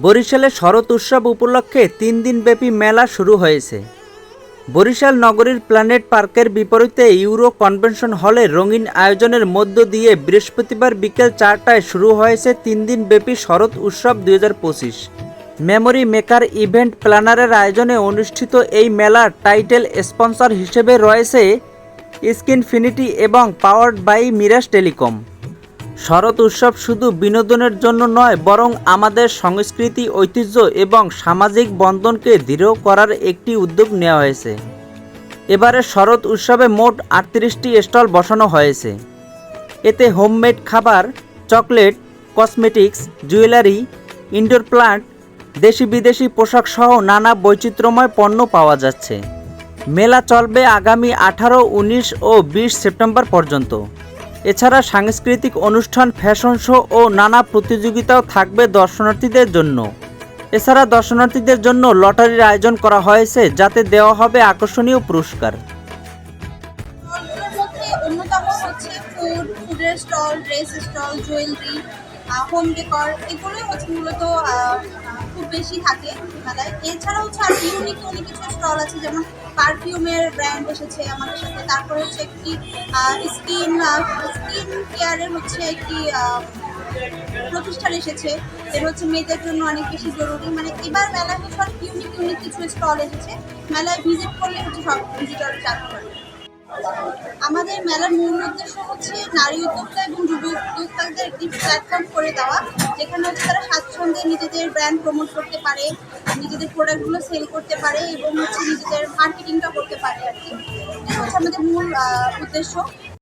বরিশালে শরৎ উৎসব উপলক্ষে ৩ দিনব্যাপী মেলা শুরু হয়েছে। বরিশাল নগরীর প্ল্যানেট পার্কের বিপরীতে ইউরো কনভেনশন হলে রঙিন আয়োজনের মধ্য দিয়ে বৃহস্পতিবার বিকেল ৪টায় শুরু হয়েছে ৩ দিনব্যাপী শরৎ উৎসব ২০২৫। মেমোরি মেকার ইভেন্ট প্ল্যানারের আয়োজনে অনুষ্ঠিত এই মেলার টাইটেল স্পন্সর হিসেবে রয়েছে স্কিনফিনিটি এবং পাওয়ার্ড বাই মিরাজ টেলিকম। শরৎ উৎসব শুধু বিনোদনের জন্য নয়, বরং আমাদের সংস্কৃতি, ঐতিহ্য এবং সামাজিক বন্ধনকে দৃঢ় করার একটি উদ্যোগ নেওয়া হয়েছে। এবারে শরৎ উৎসবে মোট ৩৮টি স্টল বসানো হয়েছে। এতে হোমমেড খাবার, chocolate, cosmetics, jewellery, indoor plant, দেশি বিদেশি পোশাক সহ নানা বৈচিত্র্যময় পণ্য পাওয়া যাচ্ছে। মেলা চলবে আগামী ১৮, ১৯ ও ২০ সেপ্টেম্বর পর্যন্ত। এছাড়া সাংস্কৃতিক অনুষ্ঠান, ফ্যাশন শো ও নানা প্রতিযোগিতাও থাকবে দর্শনার্থীদের জন্য। এছাড়া দর্শনার্থীদের জন্য লটারির আয়োজন করা হয়েছে, যাতে দেওয়া হবে আকর্ষণীয় পুরস্কার। অন্যতম হচ্ছে ফুডের stall, dress stall, jewellery, home decor, এগুলোই হচ্ছে মূলত খুব বেশি থাকে মেলায়। এছাড়া হচ্ছে আর ইউনিক কিছু স্টল আছে, যেমন পারফিউমের ব্র্যান্ড এসেছে আমাদের সাথে। তারপরে হচ্ছে একটি স্কিন কেয়ারের হচ্ছে একটি প্রতিষ্ঠান এসেছে, যেটা হচ্ছে মেয়েদের জন্য অনেক বেশি জরুরি। মানে এবার মেলায় হচ্ছে অনেক ইউনিক কিছু স্টল এসেছে। মেলায় ভিজিট করলে হচ্ছে সব ভিজিটর জানতে পারবে। আমাদের মেলার মূল উদ্দেশ্য হচ্ছে নারী উদ্যোক্তা এবং যুব উদ্যোক্তাদের একটি প্ল্যাটফর্ম করে দেওয়া, যেখানে হচ্ছে তারা স্বাচ্ছন্দ্যে নিজেদের ব্র্যান্ড প্রমোট করতে পারে, নিজেদের প্রোডাক্টগুলো সেল করতে পারে এবং হচ্ছে নিজেদের মার্কেটিংটা করতে পারে আর কি। এটা হচ্ছে আমাদের মূল উদ্দেশ্য।